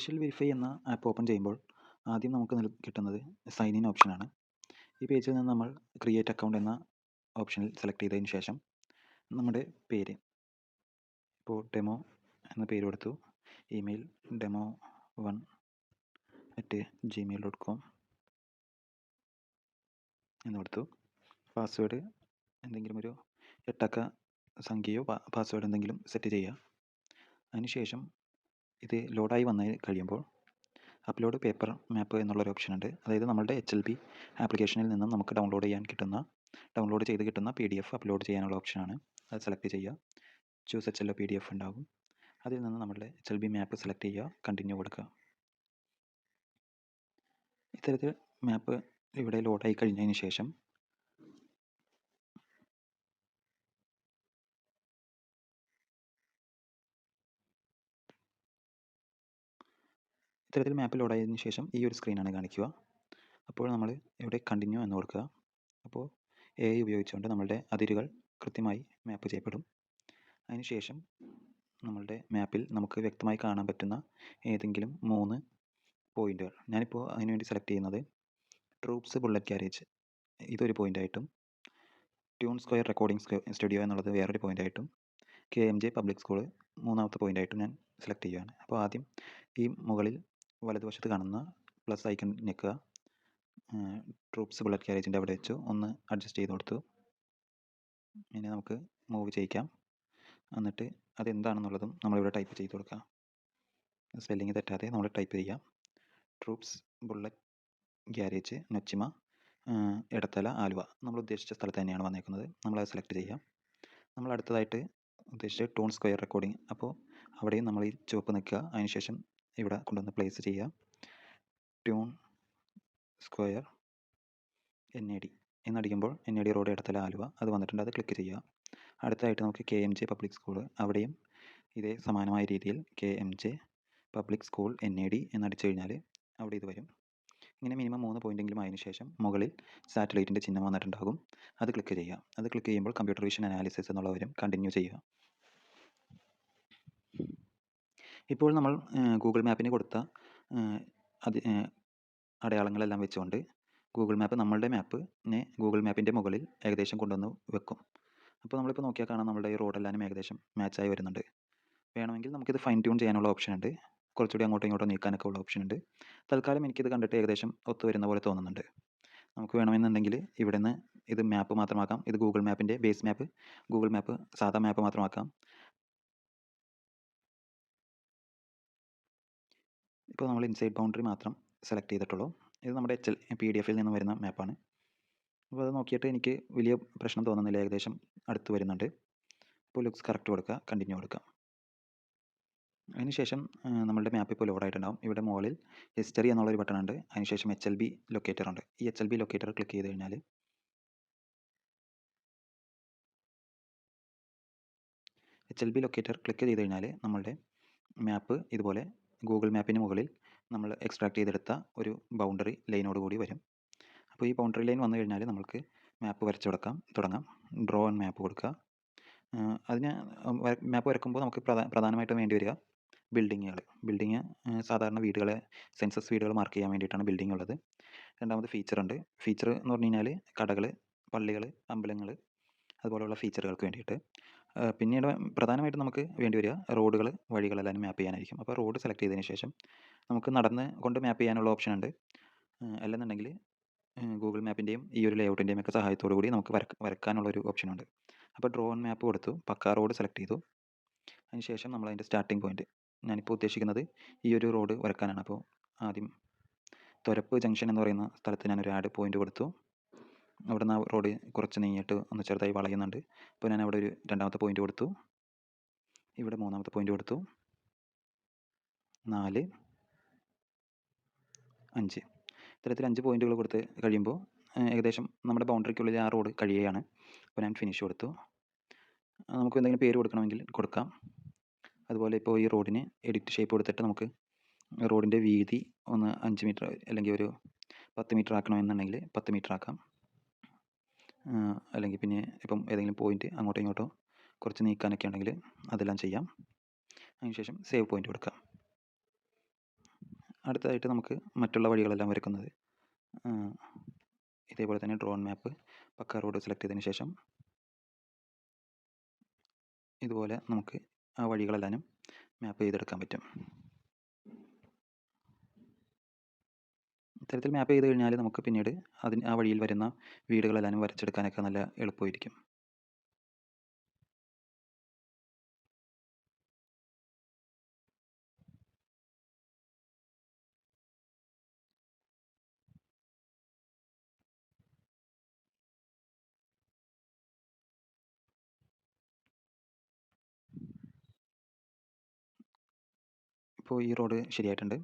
Social verify എന്ന app open ചെയ്യുമ്പോൾ ആദ്യം നമുക്ക് കിട്ടുന്നത് സൈൻ ഇൻ ഓപ്ഷനാണ്. ഈ പേജിൽ നിന്ന് നമ്മൾ ക്രിയേറ്റ് അക്കൗണ്ട് എന്ന ഓപ്ഷനിൽ സെലക്ട് ചെയ്തതിന് ശേഷം നമ്മുടെ പേര്, ഇപ്പോൾ ഡെമോ എന്ന പേര് കൊടുത്തു. ഇമെയിൽ demo1@gmail.com എന്ന് കൊടുത്തു. പാസ്വേഡ് എന്തെങ്കിലും ഒരു 8 അക്ക സംഖ്യയോ പാസ്വേഡ് എന്തെങ്കിലും സെറ്റ് ചെയ്യുക. അതിനുശേഷം ഇത് ലോഡായി വന്ന് കഴിയുമ്പോൾ അപ്ലോഡ് പേപ്പർ മാപ്പ് എന്നുള്ളൊരു ഓപ്ഷൻ ഉണ്ട്. അതായത് നമ്മളുടെ HLB ആപ്ലിക്കേഷനിൽ നിന്നും നമുക്ക് ഡൗൺലോഡ് ചെയ്ത് കിട്ടുന്ന PDF അപ്ലോഡ് ചെയ്യാനുള്ള ഓപ്ഷനാണ്. അത് സെലക്ട് ചെയ്യുക. ചൂസ് HLO PDF ഉണ്ടാകും. അതിൽ നിന്ന് നമ്മളുടെ HLB മാപ്പ് സെലക്ട് ചെയ്യുക, കണ്ടിന്യൂ കൊടുക്കുക. ഇത്തരത്തിൽ മാപ്പ് ഇവിടെ ലോഡായി കഴിഞ്ഞതിന് ശേഷം മാപ്പ് ലോഡായതിനു ശേഷം ഈ ഒരു സ്ക്രീനാണ് കാണിക്കുക. അപ്പോൾ നമ്മൾ ഇവിടെ കണ്ടിന്യൂ എന്ന് കൊടുക്കുക. അപ്പോൾ AI ഉപയോഗിച്ചുകൊണ്ട് നമ്മളുടെ അതിരുകൾ കൃത്യമായി മാപ്പ് ചെയ്യപ്പെടും. അതിനുശേഷം നമ്മളുടെ മാപ്പിൽ നമുക്ക് വ്യക്തമായി കാണാൻ പറ്റുന്ന ഏതെങ്കിലും 3 പോയിന്റുകൾ, ഞാനിപ്പോൾ അതിനുവേണ്ടി സെലക്ട് ചെയ്യുന്നത് ട്രൂപ്സ് ബുള്ളറ്റ് ഗ്യാരേജ്, ഇതൊരു പോയിൻ്റായിട്ടും ട്യൂൺ സ്ക്വയർ റെക്കോർഡിംഗ് സ്റ്റുഡിയോ എന്നുള്ളത് വേറൊരു പോയിൻ്റായിട്ടും KMJ പബ്ലിക് സ്കൂൾ മൂന്നാമത്തെ പോയിൻ്റായിട്ടും ഞാൻ സെലക്ട് ചെയ്യുകയാണ്. അപ്പോൾ ആദ്യം ഈ മുകളിൽ വലതുവശത്ത് കാണുന്ന പ്ലസ് ഐക്കൺ ഞെക്കുക. ട്രൂപ്സ് ബുള്ളറ്റ് ഗ്യാരേജിൻ്റെ അവിടെ വെച്ചു ഒന്ന് അഡ്ജസ്റ്റ് ചെയ്ത് കൊടുത്തു. ഇനി നമുക്ക് മൂവ് ചെയ്യിക്കാം. എന്നിട്ട് അതെന്താണെന്നുള്ളതും നമ്മളിവിടെ ടൈപ്പ് ചെയ്ത് കൊടുക്കാം. സ്പെല്ലിങ് തെറ്റാതെ നമ്മൾ ടൈപ്പ് ചെയ്യാം. Troops bullet garage, Nochima, Edathala, Aluva. നമ്മൾ ഉദ്ദേശിച്ച സ്ഥലത്ത് തന്നെയാണ് വന്നേക്കുന്നത്. നമ്മളത് സെലക്ട് ചെയ്യാം. നമ്മൾ അടുത്തതായിട്ട് ഉദ്ദേശിച്ച ടൂൺ സ്ക്വയർ റെക്കോർഡിംഗ്, അപ്പോൾ അവിടെയും നമ്മൾ ഈ ചുവപ്പ് നിൽക്കുക. അതിനുശേഷം ഇവിടെ കൊണ്ടുവന്ന് പ്ലേസ് ചെയ്യുക. Tune square NAD എന്നടിക്കുമ്പോൾ NAD road Edathala Aluva അത് വന്നിട്ടുണ്ട്. അത് ക്ലിക്ക് ചെയ്യുക. അടുത്തതായിട്ട് നമുക്ക് KMJ പബ്ലിക് സ്കൂൾ, അവിടെയും ഇതേ സമാനമായ രീതിയിൽ KMJ പബ്ലിക് സ്കൂൾ NAD എന്നടിച്ചു കഴിഞ്ഞാൽ അവിടെ ഇത് വരും. ഇങ്ങനെ മിനിമം 3 പോയിൻ്റെങ്കിലും ആയതിനു ശേഷം മുകളിൽ സാറ്റലൈറ്റിൻ്റെ ചിഹ്നം വന്നിട്ടുണ്ടാകും. അത് ക്ലിക്ക് ചെയ്യുക. അത് ക്ലിക്ക് ചെയ്യുമ്പോൾ കമ്പ്യൂട്ടർ വിഷൻ അനാലിസിസ് എന്നുള്ള വരും. കണ്ടിന്യൂ ചെയ്യുക. ഇപ്പോൾ നമ്മൾ ഗൂഗിൾ മാപ്പിന് കൊടുത്ത അടയാളങ്ങളെല്ലാം വെച്ചുകൊണ്ട് ഗൂഗിൾ മാപ്പ് നമ്മളുടെ മാപ്പിനെ ഗൂഗിൾ മാപ്പിൻ്റെ മുകളിൽ ഏകദേശം കൊണ്ടുവന്ന് വെക്കും. അപ്പോൾ നമ്മളിപ്പോൾ നോക്കിയാൽ കാണാം നമ്മളുടെ ഈ റോഡെല്ലാം ഏകദേശം മാച്ചായി വരുന്നുണ്ട്. വേണമെങ്കിൽ നമുക്കിത് ഫൈൻ ട്യൂൺ ചെയ്യാനുള്ള ഓപ്ഷൻ ഉണ്ട്. കുറച്ചുകൂടി അങ്ങോട്ടും ഇങ്ങോട്ടും നീക്കാനൊക്കെ ഉള്ള ഓപ്ഷൻ ഉണ്ട്. തൽക്കാലം എനിക്കിത് കണ്ടിട്ട് ഏകദേശം ഒത്തു വരുന്ന പോലെ തോന്നുന്നുണ്ട്. നമുക്ക് വേണമെന്നുണ്ടെങ്കിൽ ഇവിടെ നിന്ന് ഇത് മാപ്പ് മാത്രമാക്കാം. ഇത് ഗൂഗിൾ മാപ്പിൻ്റെ ബേസ് മാപ്പ്, ഗൂഗിൾ മാപ്പ് സാധാ മാപ്പ് മാത്രമാക്കാം. ഇപ്പോൾ നമ്മൾ ഇൻസൈഡ് ബൗണ്ടറി മാത്രം സെലക്ട് ചെയ്തിട്ടുള്ളൂ. ഇത് നമ്മുടെ PDF നിന്ന് വരുന്ന മാപ്പാണ്. അപ്പോൾ അത് നോക്കിയിട്ട് എനിക്ക് വലിയ പ്രശ്നം തോന്നുന്നില്ല. ഏകദേശം അടുത്ത് വരുന്നുണ്ട്. ഇപ്പോൾ ലുക്സ് കറക്റ്റ് കൊടുക്കുക, കണ്ടിന്യൂ കൊടുക്കുക. അതിനുശേഷം നമ്മളുടെ മാപ്പ് ഇപ്പോൾ ലോഡായിട്ടുണ്ടാകും. ഇവിടെ മുകളിൽ ഹിസ്റ്ററി എന്നുള്ളൊരു ബട്ടൺ ഉണ്ട്. അതിനുശേഷം HLB ലൊക്കേറ്റർ ഉണ്ട്. ഈ HLB ലൊക്കേറ്റർ ക്ലിക്ക് ചെയ്ത് കഴിഞ്ഞാൽ നമ്മളുടെ മാപ്പ് ഇതുപോലെ ഗൂഗിൾ മാപ്പിന് മുകളിൽ നമ്മൾ എക്സ്ട്രാക്ട് ചെയ്തെടുത്ത ഒരു ബൗണ്ടറി ലൈനോട് കൂടി വരും. അപ്പോൾ ഈ ബൗണ്ടറി ലൈൻ വന്നു കഴിഞ്ഞാൽ നമുക്ക് മാപ്പ് വരച്ചു തുടങ്ങാം. ഡ്രോ ആൻഡ് മാപ്പ് കൊടുക്കുക. അതിന് മാപ്പ് വരക്കുമ്പോൾ നമുക്ക് പ്രധാനമായിട്ടും വേണ്ടി വരിക ബിൽഡിങ് സാധാരണ വീടുകളെ, സെൻസസ് വീടുകൾ മാർക്ക് ചെയ്യാൻ വേണ്ടിയിട്ടാണ് ബിൽഡിംഗ് ഉള്ളത്. രണ്ടാമത് ഫീച്ചർ എന്ന് പറഞ്ഞു കഴിഞ്ഞാൽ കടകൾ, പള്ളികൾ, അമ്പലങ്ങൾ അതുപോലെയുള്ള ഫീച്ചറുകൾക്ക് വേണ്ടിയിട്ട്. പിന്നീട് പ്രധാനമായിട്ടും നമുക്ക് വേണ്ടി വരിക റോഡുകൾ, വഴികളെല്ലാം മാപ്പ് ചെയ്യാനായിരിക്കും. അപ്പോൾ റോഡ് സെലക്ട് ചെയ്തതിന് ശേഷം നമുക്ക് നടന്ന് കൊണ്ട് മാപ്പ് ചെയ്യാനുള്ള ഓപ്ഷൻ ഉണ്ട്. അല്ലെന്നുണ്ടെങ്കിൽ ഗൂഗിൾ മാപ്പിൻ്റെയും ഈ ഒരു ലേഔട്ടിൻ്റെയും ഒക്കെ സഹായത്തോടു കൂടി നമുക്ക് വരക്കാനുള്ളൊരു ഓപ്ഷനുണ്ട്. അപ്പോൾ ഡ്രോ ആൻഡ് മാപ്പ് കൊടുത്തു, പക്കാ റോഡ് സെലക്ട് ചെയ്തു. അതിനുശേഷം നമ്മൾ അതിൻ്റെ സ്റ്റാർട്ടിംഗ് പോയിൻറ്റ്, ഞാനിപ്പോൾ ഉദ്ദേശിക്കുന്നത് ഈ ഒരു റോഡ് വരക്കാനാണ്. അപ്പോൾ ആദ്യം തുരപ്പ് ജംഗ്ഷൻ എന്ന് പറയുന്ന സ്ഥലത്ത് ഞാനൊരു ആഡ് പോയിൻ്റ് കൊടുത്തു. അവിടെ നിന്ന് റോഡ് കുറച്ച് നീങ്ങിയിട്ട് ഒന്ന് ചെറുതായി വളയുന്നുണ്ട്. അപ്പോൾ ഞാൻ അവിടെ ഒരു 2ാമത്തെ പോയിൻ്റ് കൊടുത്തു. ഇവിടെ 3ാമത്തെ പോയിൻ്റ് കൊടുത്തു. 4, 5 ഇത്തരത്തിൽ 5 പോയിൻ്റുകൾ കൊടുത്ത് കഴിയുമ്പോൾ ഏകദേശം നമ്മുടെ ബൗണ്ടറിക്കുള്ളിൽ ആ റോഡ് കഴിയുകയാണ്. അപ്പോൾ ഞാൻ ഫിനിഷ് കൊടുത്തു. നമുക്ക് എന്തെങ്കിലും പേര് കൊടുക്കണമെങ്കിൽ കൊടുക്കാം. അതുപോലെ ഇപ്പോൾ ഈ റോഡിന് എഡിറ്റ് ഷേപ്പ് കൊടുത്തിട്ട് നമുക്ക് റോഡിൻ്റെ വീതി ഒന്ന് 5 മീറ്റർ അല്ലെങ്കിൽ ഒരു 10 മീറ്റർ ആക്കണമെന്നുണ്ടെങ്കിൽ 10 മീറ്റർ ആക്കാം. അല്ലെങ്കിൽ പിന്നെ ഇപ്പം ഏതെങ്കിലും പോയിൻ്റ് അങ്ങോട്ടോ ഇങ്ങോട്ടോ കുറച്ച് നീക്കാനൊക്കെ ഉണ്ടെങ്കിൽ അതെല്ലാം ചെയ്യാം. അതിനുശേഷം സേവ് പോയിൻ്റ് കൊടുക്കാം. അടുത്തതായിട്ട് നമുക്ക് മറ്റുള്ള വഴികളെല്ലാം വരയ്ക്കുന്നത് ഇതേപോലെ തന്നെ ഡ്രോൺ മാപ്പ് പക്ക റോഡ് സെലക്ട് ചെയ്തതിന് ശേഷം ഇതുപോലെ നമുക്ക് ആ വഴികളെല്ലാം മാപ്പ് ചെയ്തെടുക്കാൻ പറ്റും. ഇത്തരത്തിൽ മാപ്പ് ചെയ്ത് കഴിഞ്ഞാൽ നമുക്ക് പിന്നീട് ആ വഴിയിൽ വരുന്ന വീടുകളെല്ലാം വരച്ചെടുക്കാനൊക്കെ നല്ല എളുപ്പമായിരിക്കും. ഇപ്പോൾ ഈ റോഡ് ശരിയായിട്ടുണ്ട്.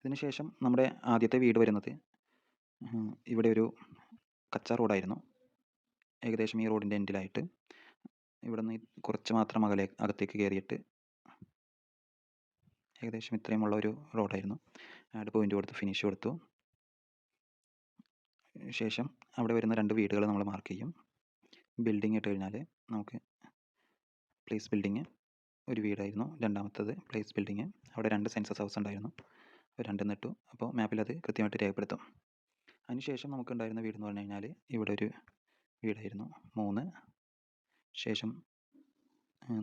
ഇതിന് ശേഷം നമ്മുടെ ആദ്യത്തെ വീട് വരുന്നത് ഇവിടെ ഒരു കച്ച റോഡായിരുന്നു. ഏകദേശം ഈ റോഡിൻ്റെ എൻഡിലായിട്ട് ഇവിടെ നിന്ന് കുറച്ച് മാത്രം അകത്തേക്ക് കയറിയിട്ട് ഏകദേശം ഇത്രയുമുള്ള ഒരു റോഡായിരുന്നു. ആഡ് പോയിൻ്റ് കൊടുത്ത് ഫിനിഷ് കൊടുത്തു. ശേഷം അവിടെ വരുന്ന 2 വീടുകൾ നമ്മൾ മാർക്ക് ചെയ്യും. ബിൽഡിംഗ് ഇട്ട് കഴിഞ്ഞാൽ നമുക്ക് പ്ലേസ് ബിൽഡിങ് ഒരു വീടായിരുന്നു. രണ്ടാമത്തത് പ്ലേസ് ബിൽഡിങ്. അവിടെ 2 സെൻസസ് ഹൗസ് ഉണ്ടായിരുന്നു. അപ്പോൾ 2 ഇട്ടു. അപ്പോൾ മാപ്പിൽ അത് കൃത്യമായിട്ട് രേഖപ്പെടുത്തും. അതിനുശേഷം നമുക്കുണ്ടായിരുന്ന വീടെന്ന് പറഞ്ഞു കഴിഞ്ഞാൽ ഇവിടെ ഒരു വീടായിരുന്നു 3. ശേഷം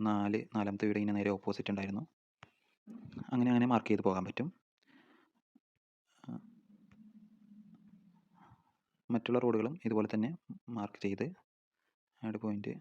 4, നാലാമത്തെ വീട് ഇതിന് നേരെ ഓപ്പോസിറ്റ് ഉണ്ടായിരുന്നു. അങ്ങനെ മാർക്ക് ചെയ്ത് പോകാൻ പറ്റും. മറ്റുള്ള റോഡുകളും ഇതുപോലെ തന്നെ മാർക്ക് ചെയ്ത് ആഡ് പോയിൻ്റ്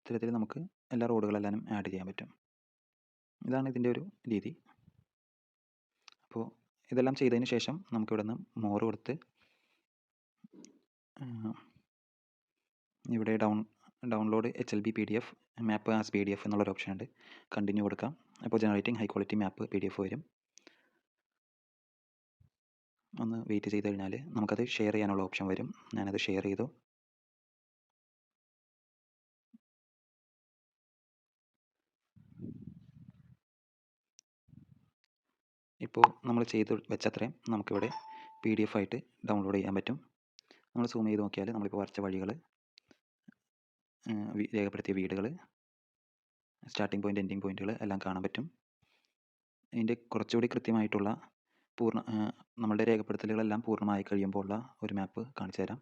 ഇത്തരത്തിൽ നമുക്ക് എല്ലാ റോഡുകളെല്ലാം ആഡ് ചെയ്യാൻ പറ്റും. ഇതാണ് ഇതിൻ്റെ ഒരു രീതി. അപ്പോൾ ഇതെല്ലാം ചെയ്തതിന് ശേഷം നമുക്കിവിടെ നിന്ന് മോർ കൊടുത്ത് ഇവിടെ ഡൗൺലോഡ് HLB PDF മാപ്പ് ആസ് PDF എന്നുള്ളൊരു ഓപ്ഷൻ ഉണ്ട്. കണ്ടിന്യൂ കൊടുക്കാം. അപ്പോൾ ജനറേറ്റിംഗ് ഹൈ ക്വാളിറ്റി മാപ്പ് PDF വരും. ഒന്ന് വെയിറ്റ് ചെയ്ത് കഴിഞ്ഞാൽ നമുക്കത് ഷെയർ ചെയ്യാനുള്ള ഓപ്ഷൻ വരും. ഞാനത് ഷെയർ ചെയ്തു. ഇപ്പോൾ നമ്മൾ ചെയ്ത് വെച്ചത്രയും നമുക്കിവിടെ PDF ആയിട്ട് ഡൗൺലോഡ് ചെയ്യാൻ പറ്റും. നമ്മൾ സൂം ചെയ്ത് നോക്കിയാൽ നമ്മളിപ്പോൾ വരച്ച വഴികൾ, രേഖപ്പെടുത്തിയ വീടുകൾ, സ്റ്റാർട്ടിംഗ് പോയിൻ്റ്, എൻഡിങ് പോയിൻറ്റുകൾ എല്ലാം കാണാൻ പറ്റും. ഇതിൻ്റെ കുറച്ചുകൂടി കൃത്യമായിട്ടുള്ള നമ്മളുടെ രേഖപ്പെടുത്തലുകളെല്ലാം പൂർണ്ണമായി കഴിയുമ്പോൾ ഉള്ള ഒരു മാപ്പ് കാണിച്ചു തരാം.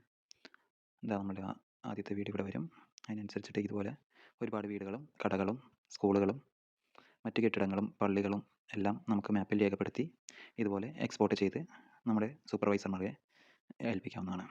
എന്താ നമ്മുടെ ആദ്യത്തെ വീട് ഇവിടെ വരും. അതിനനുസരിച്ചിട്ട് ഇതുപോലെ ഒരുപാട് വീടുകളും കടകളും സ്കൂളുകളും മറ്റ് കെട്ടിടങ്ങളും പള്ളികളും എല്ലാം നമുക്ക് മാപ്പിൽ രേഖപ്പെടുത്തി ഇതുപോലെ എക്സ്പോർട്ട് ചെയ്ത് നമ്മുടെ സൂപ്പർവൈസർമാരെ ഏൽപ്പിക്കാവുന്നതാണ്.